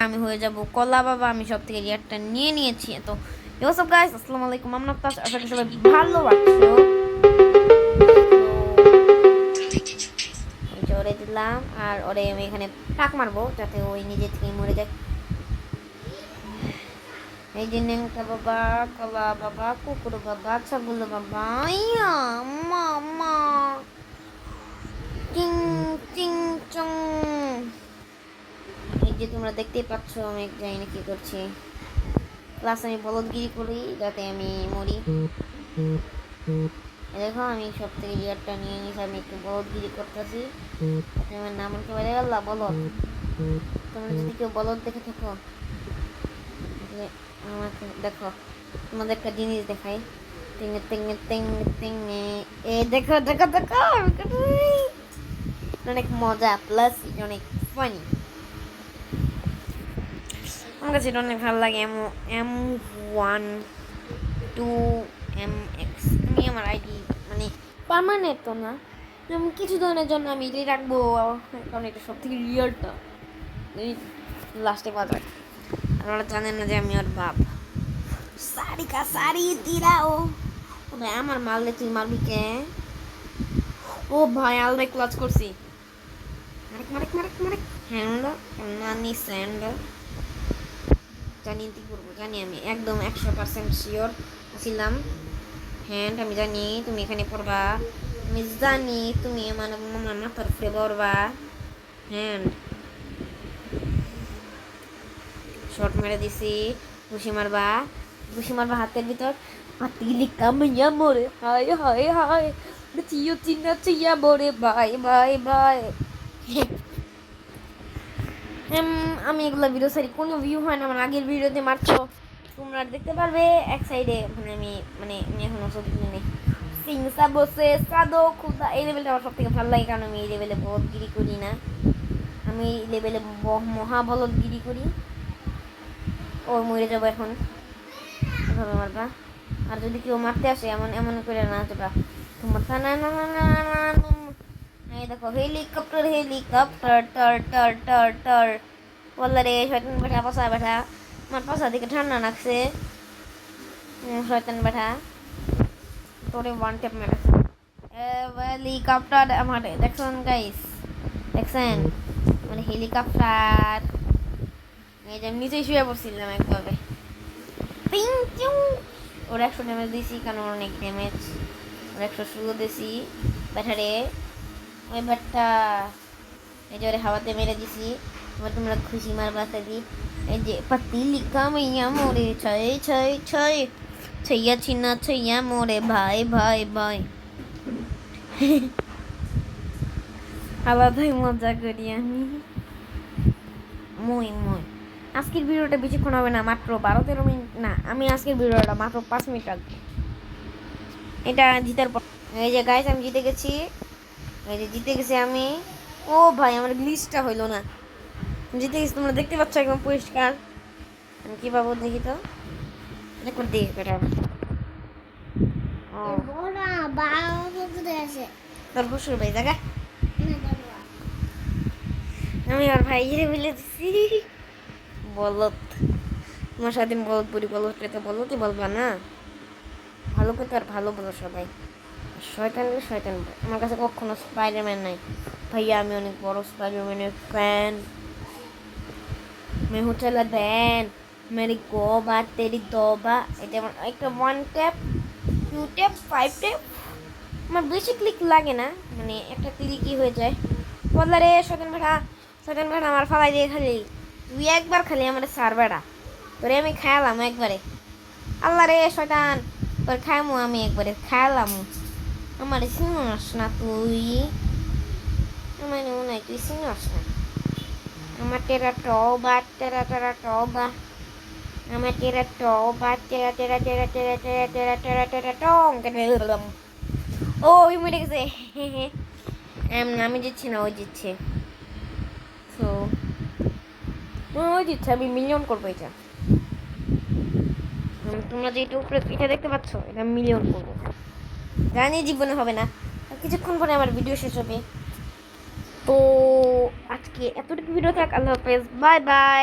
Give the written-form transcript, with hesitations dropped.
আমি হয়ে যাব কলা বাবা। আমি সব থেকে রিয়ারটা নিয়ে নিয়েছি। তো হোয়াটস আপ গাইস, আসসালামু আলাইকুম। আমরা তো আশা করি সবাই ভালো আছো। ওরে দিলাম আর ওরে আমি এখানে টাক মারবো যাতে ওই নিজে থেকে মরে যায়। এই যে নেংটা বাবা, কলা বাবা, কুকুর বাবা, ছাগল বাবা, ইয়া মামা চিং চিং চং। এই যে তোমরা দেখতেই পাচ্ছ আমি জানি না কি করছি। প্লাস আমি বলদগিরি করি যাতে আমি মরি। দেখো আমি সব থেকে রিয়ারটা নিয়ে নিয়েছি। আমি একটু বলদগিরি করতেছি। আমার নাম কি বলে গেল বলদ। তোমরা যদি কেউ বলদ দেখে থাকো আমাকে দেখো, তোমাদের একটা জিনিস দেখাই। টিঙে টিঙে টিঙে টিঙে এ দেখো দেখো দেখো, অনেক মজা প্লাস অনেক ফানি। আমার কাছে এটা অনেক ভালো লাগে। M12MX। আমি আমার আইডি মানে পার্মানেন্ট তো না, আমি কিছু দিনের জন্য আমি এটাই রাখবো, কারণ এটা সব থেকে রিয়েলটা লাস্টে বাজার। আপনারা জানেন না যে আমি ওর বাপ। সারিকা সারি দিরাও ভাই, আমার মারলে তুই মারবি কে? ও ভাই আলরে ক্লাচ করছি। মারেক মারেক মারেক মারেক হ্যান্ড নানি স্যান্ড। জানি কি করবো, জানি আমি একদম 100% শিওর ছিলাম। হ্যান্ড আমি জানি তুমি এখানে পড়বা, আমি জানি তুমি আমার মাথার উপরে পড়বা। হ্যান্ড শর্ট মেরে দিছি। ঘুষি মারবা, ঘুষি মারবা হাতের ভিতর। হাতিলি কামিয়া মোরে হাই হাই হাই, চিও চিনা চিয়া মোরে বাই বাই বাই। আমি এগুলো ভিডিও সারি কোনো ভিউ হয় না। আমার আগের ভিডিওতে মারছো তোমরা দেখতে পারবে এক সাইডে। মানে আমি এখনো ছবি তুলে নেই। সিংসা বসে সাদো খুদা, এই লেভেলটা আমার সব থেকে ভালো লাগে, কারণ আমি এই লেভেলে বলদগিরি করি না। আমি এই লেভেলে মহা বলদগিরি করি। ও মরে যাবো এখন, এভাবে মারবা। আর যদি কেউ মারতে আসে এমন এমন করে না যাবা তোমার না না না না না। এই দেখো হেলিকপ্টার হেলিকপ্টার টার টার টার টার। বললে রে শয়তান বেটা, পচা বেটা, আমার পচা দিকে ঠান্ডা লাগছে। শয়তান বেটা তোরে ওয়ান ট্যাপ মেরেছে। হেলিকপ্টার আমার দেখছেন গাইস, দেখছেন মানে হেলিকপ্টার। এই যে আমি নিচেই শুয়ে পড়ছিলাম একভাবে। পিং চিং। ওর 100 ড্যামেজ দিয়েছি কারণ অনেক ড্যামেজ। ওর 116 দিয়েছি ব্যাটারে। ওই ব্যাটটা এই যে ওরে হাওয়াতে মেরে দিছি। এবার তোমরা খুশি মার বাসা দি। এই যে পাতিলি কামাইয়া মোরে ছয় ছয় ছয়, ছইয়া ছিনা ছইয়া মোরে ভাই ভাই ভাই। আলাদাই মজা করি আমি। মই মই আজকের ভিডিওটা বেশিক্ষণ হবে না, মাত্র 12-13 মিনিট না। আমি আজকের ভিডিওটা মাত্র 5 মিনিট রাখবো। এটা জিতার পর এই যে গাইস আমি জিতে গেছি। এই যে জিতে গেছি আমি। ও ভাই আমার গ্লিচটা হইলো না, জিতে গেছি। তোমরা দেখতে পাচ্ছ একদম পরিষ্কার। আমি কি পাবো দেখি তো, একবার দেখি বেটা। তোর বসুর ভাই জায়গা আমি আর ভাই বলে দিছি বলত। তোমার সাথে বলত পরি, বলত তো বলতই বলবা না। ভালো করে আর ভালো বলো সবাই। শয়তান শয়তান আমার কাছে কখনো স্পাইডারম্যান নাই ভাইয়া। আমি অনেক বড় স্পাইডারম্যানের ফ্যান। मैं हूँ चला बैन मेरी गोबा तेरी दोबा। এটা আমার একটা 1 ট্যাপ 2 ট্যাপ 5 ট্যাপ আমার বেশি ক্লিক লাগে না, মানে একটা ক্লিকই হয়ে যায়। বললা রে শয়তান বেটা আমার ফালাই দিয়ে খালি তুই একবার খালি আমার সারবেড়া তোরে আমি খাইলাম একবারে। আল্লাহ রে শয়তান তোর খাইমু আমি একবারে খাইলাম। আমার চিনস না তুই, আমার মনে হয় তুই চিনস না। আমার তেরা টবা তেরা তেরা টবা, আমার তেরা টবা তেরা তেরা তেরা তেরা তেরা তেরা তেরা তেরা টং কেটে দিলাম। ও ওই মরে গেছে। আমি জিতছি না, ওই জিতছে। সো ওই জিতছে, আমি মিলিয়ন করবো এটা। তোমরা যে উপরে এটা দেখতে পাচ্ছ এটা মিলিয়ন করবো। জানি জীবনে হবে না, কিছুক্ষণ পরে আমার ভিডিও শেষ হবে। তো আজকে এতটুকু ভিডিও থাক। আল্লাহ হাফেজ, বাই বাই।